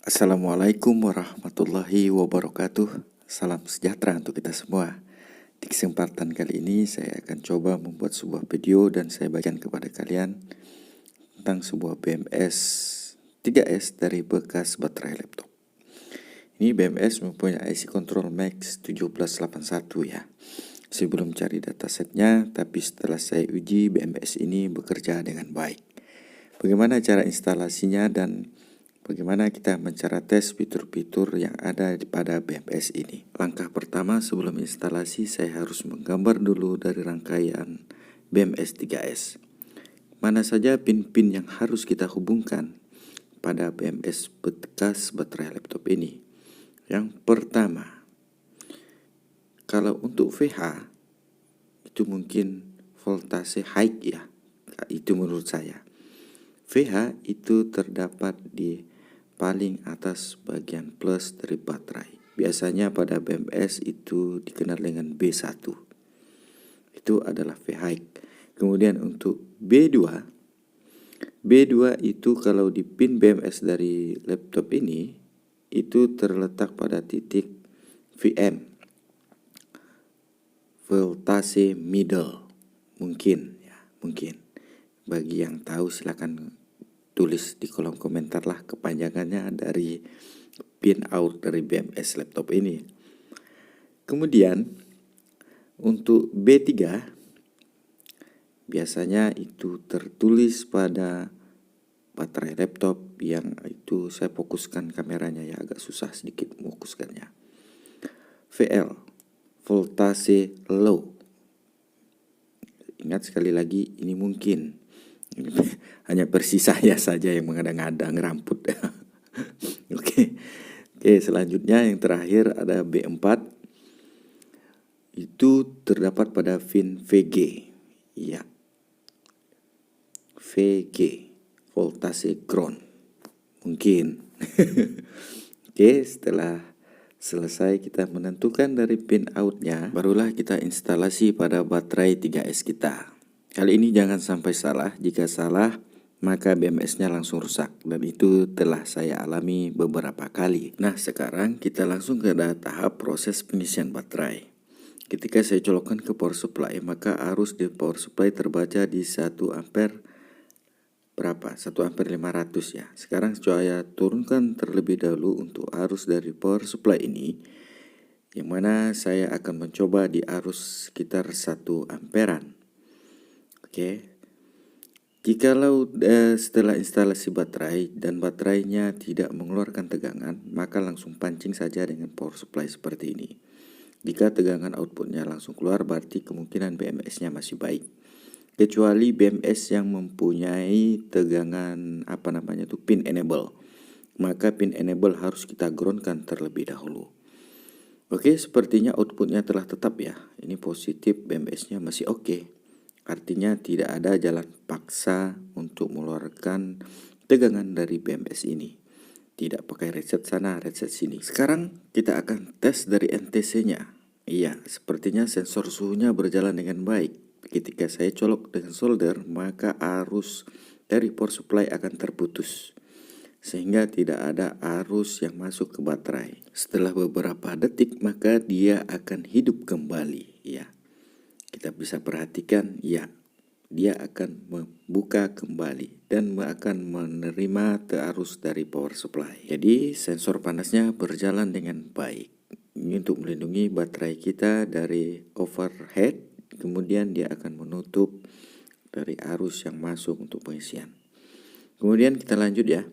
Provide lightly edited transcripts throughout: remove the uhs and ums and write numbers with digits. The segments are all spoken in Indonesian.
Assalamualaikum warahmatullahi wabarakatuh. Salam sejahtera untuk kita semua. Di kesempatan kali ini saya akan coba membuat sebuah video dan saya bagikan kepada kalian tentang sebuah BMS 3S dari bekas baterai laptop. Ini BMS mempunyai IC Control Max 1781 ya. Saya belum cari datasetnya, tapi setelah saya uji BMS ini bekerja dengan baik. Bagaimana cara instalasinya dan bagaimana kita mencara tes fitur-fitur yang ada pada BMS ini? Langkah pertama sebelum instalasi saya harus menggambar dulu dari rangkaian BMS 3S. Mana saja pin-pin yang harus kita hubungkan pada BMS bekas baterai laptop ini. Yang pertama, kalau untuk VH itu mungkin voltase high ya, itu menurut saya. VH itu terdapat di paling atas bagian plus dari baterai. Biasanya pada BMS itu dikenal dengan B1. Itu adalah VH. Kemudian untuk B2 itu kalau di pin BMS dari laptop ini itu terletak pada titik VM, voltase middle. Mungkin. Bagi yang tahu silakan tulis di kolom komentar lah kepanjangannya dari pin out dari BMS laptop ini. Kemudian untuk B3 biasanya itu tertulis pada baterai laptop yang itu saya fokuskan kameranya ya, agak susah sedikit fokuskannya. VL, voltase low. Ingat sekali lagi, ini mungkin hanya versi saya saja yang mengada-ngada ngeramput. Oke, selanjutnya yang terakhir ada B4. Itu terdapat pada pin VG. Ya. VG, voltase ground. Mungkin. Oke, setelah selesai kita menentukan dari pin outnya, barulah kita instalasi pada baterai 3S kita. Kali ini jangan sampai salah. Jika salah, maka BMS-nya langsung rusak. Dan itu telah saya alami beberapa kali. Nah, sekarang kita langsung ke tahap proses pengisian baterai. Ketika saya colokkan ke power supply, maka arus di power supply terbaca di 1 ampere berapa? 1 ampere 500 ya. Sekarang saya turunkan terlebih dahulu untuk arus dari power supply ini, yang mana saya akan mencoba di arus sekitar 1 amperan. Oke. Jikalau setelah instalasi baterai dan baterainya tidak mengeluarkan tegangan, maka langsung pancing saja dengan power supply seperti ini. Jika tegangan outputnya langsung keluar, berarti kemungkinan BMS-nya masih baik. Kecuali BMS yang mempunyai tegangan pin enable, maka pin enable harus kita groundkan terlebih dahulu. Oke, sepertinya outputnya telah tetap ya. Ini positif, BMS-nya masih oke. Artinya tidak ada jalan paksa untuk mengeluarkan tegangan dari BMS ini. Tidak pakai reset sana, reset sini. Sekarang kita akan tes dari NTC-nya. Iya, sepertinya sensor suhunya berjalan dengan baik. Ketika saya colok dengan solder, maka arus dari power supply akan terputus, sehingga tidak ada arus yang masuk ke baterai. Setelah beberapa detik, maka dia akan hidup kembali. Ya, kita bisa perhatikan, ya, dia akan membuka kembali dan akan menerima arus dari power supply. Jadi sensor panasnya berjalan dengan baik. Ini untuk melindungi baterai kita dari overheat. Kemudian dia akan menutup dari arus yang masuk untuk pengisian. Kemudian kita lanjut ya.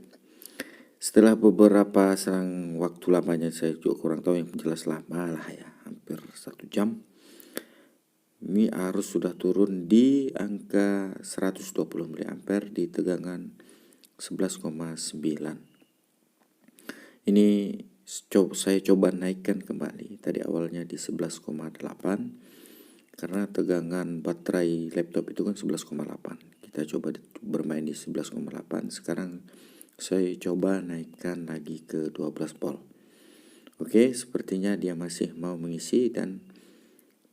Setelah beberapa selang waktu lamanya, saya juga kurang tahu, yang jelas lama lah ya, hampir 1 jam. Ini arus sudah turun di angka 120 mA di tegangan 11,9. Ini saya coba naikkan kembali. Tadi awalnya di 11,8. Karena tegangan baterai laptop itu kan 11,8. Kita coba bermain di 11,8. Sekarang saya coba naikkan lagi ke 12 volt. Oke, sepertinya dia masih mau mengisi dan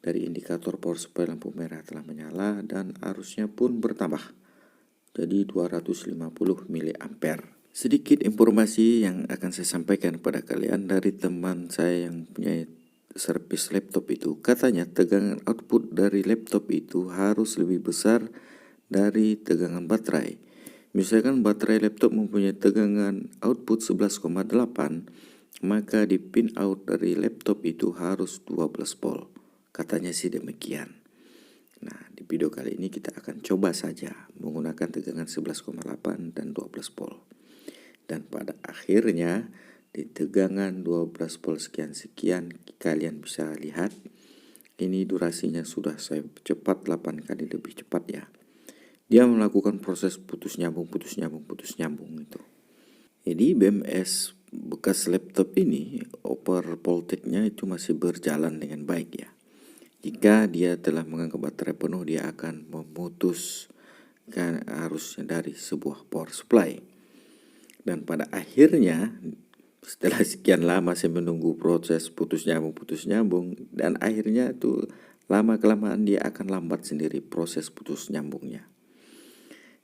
dari indikator power supply lampu merah telah menyala dan arusnya pun bertambah. Jadi 250 mA. Sedikit informasi yang akan saya sampaikan kepada kalian dari teman saya yang punya servis laptop itu. Katanya tegangan output dari laptop itu harus lebih besar dari tegangan baterai. Misalkan baterai laptop mempunyai tegangan output 11,8, maka di pin out dari laptop itu harus 12 volt. Katanya sih demikian. Nah, di video kali ini kita akan coba saja menggunakan tegangan 11,8 dan 12 volt. Dan pada akhirnya di tegangan 12 volt sekian-sekian kalian bisa lihat ini durasinya sudah saya cepat 8 kali lebih cepat ya. Dia melakukan proses putus nyambung itu. Jadi BMS bekas laptop ini over voltage-nya itu masih berjalan dengan baik ya. Jika dia telah menganggap baterai penuh, dia akan memutuskan arusnya dari sebuah power supply. Dan pada akhirnya setelah sekian lama saya menunggu proses putus nyambung, dan akhirnya itu lama kelamaan dia akan lambat sendiri proses putus nyambungnya.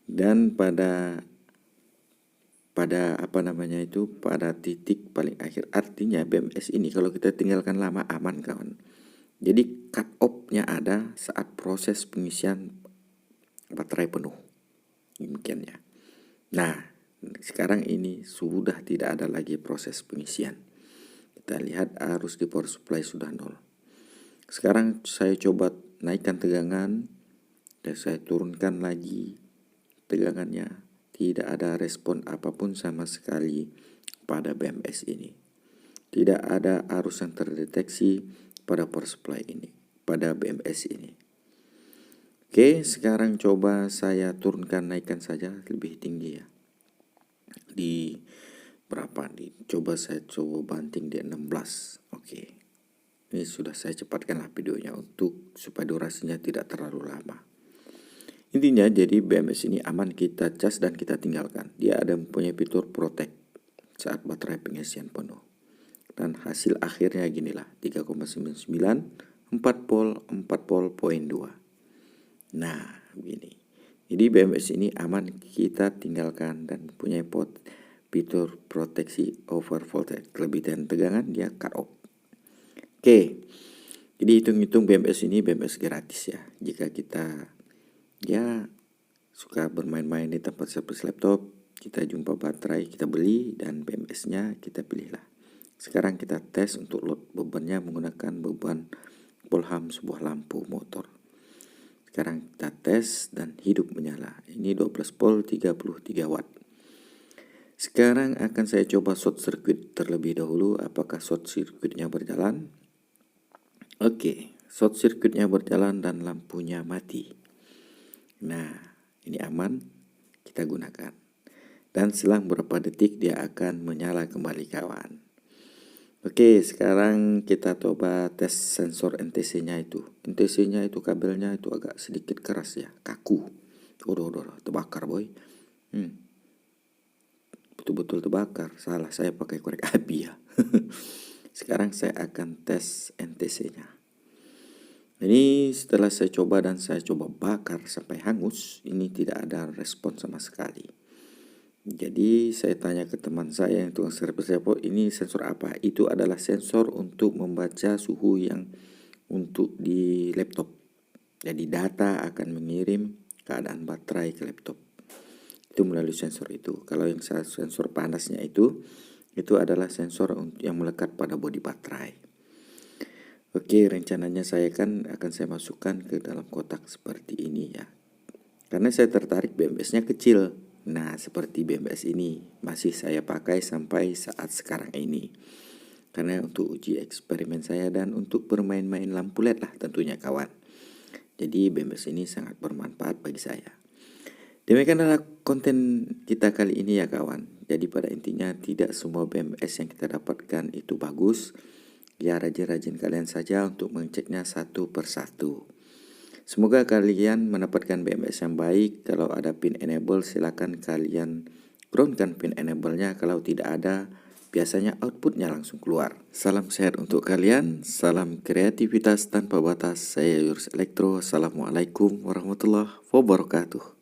Dan pada pada titik paling akhir, artinya BMS ini kalau kita tinggalkan lama aman kawan. Jadi cut off-nya ada saat proses pengisian baterai penuh. Demikian ya. Nah, sekarang ini sudah tidak ada lagi proses pengisian. Kita lihat arus di power supply sudah 0. Sekarang saya coba naikkan tegangan dan saya turunkan lagi tegangannya. Tidak ada respon apapun sama sekali pada BMS ini. Tidak ada arus yang terdeteksi pada power supply ini, pada BMS ini. Oke, sekarang coba saya turunkan, naikkan saja lebih tinggi ya. Di berapa nih? Saya coba banting di 16. Oke. Ini sudah saya cepatkanlah videonya supaya durasinya tidak terlalu lama. Intinya jadi BMS ini aman kita cas dan kita tinggalkan. Dia ada mempunyai fitur protect saat baterai pengisian penuh. Dan hasil akhirnya ginilah 3,99 4 volt 4 volt.2. Nah begini. Jadi BMS ini aman kita tinggalkan dan mempunyai fitur proteksi over voltage. Kelebihan tegangan dia cut off. Oke. Jadi hitung-hitung BMS ini BMS gratis ya. Jika kita suka bermain-main di tempat servis laptop, kita jumpa baterai, kita beli, dan BMS-nya kita pilihlah. Sekarang kita tes untuk load bebannya menggunakan beban volham sebuah lampu motor. Sekarang kita tes dan hidup menyala. Ini 12 volt 33 watt. Sekarang akan saya coba short circuit terlebih dahulu. Apakah short circuitnya berjalan? Oke, short circuitnya berjalan dan lampunya mati. Nah, ini aman, kita gunakan. Dan selang beberapa detik dia akan menyala kembali kawan. Oke, sekarang kita coba tes sensor NTC-nya itu. NTC-nya itu kabelnya itu agak sedikit keras ya, kaku. Udah, terbakar boy. Betul-betul terbakar. Salah, saya pakai korek api ya. Sekarang saya akan tes NTC-nya. Ini setelah saya coba bakar sampai hangus, ini tidak ada respon sama sekali. Jadi saya tanya ke teman saya yang tukang servis laptop, ini sensor apa? Itu adalah sensor untuk membaca suhu yang untuk di laptop. Jadi data akan mengirim keadaan baterai ke laptop. Itu melalui sensor itu. Kalau yang sensor panasnya itu adalah sensor yang melekat pada bodi baterai. Oke, rencananya saya akan saya masukkan ke dalam kotak seperti ini ya. Karena saya tertarik BMS-nya kecil. Nah, seperti BMS ini masih saya pakai sampai saat sekarang ini. Karena untuk uji eksperimen saya dan untuk bermain-main lampu LED lah tentunya kawan. Jadi BMS ini sangat bermanfaat bagi saya. Demikian adalah konten kita kali ini ya kawan. Jadi pada intinya tidak semua BMS yang kita dapatkan itu bagus. Ya rajin-rajin kalian saja untuk mengeceknya satu persatu. Semoga kalian mendapatkan BMS yang baik. Kalau ada pin enable silakan kalian groundkan pin enable-nya. Kalau tidak ada, biasanya outputnya langsung keluar. Salam sehat untuk kalian. Salam kreativitas tanpa batas. Saya Yurs Elektro. Assalamualaikum warahmatullahi wabarakatuh.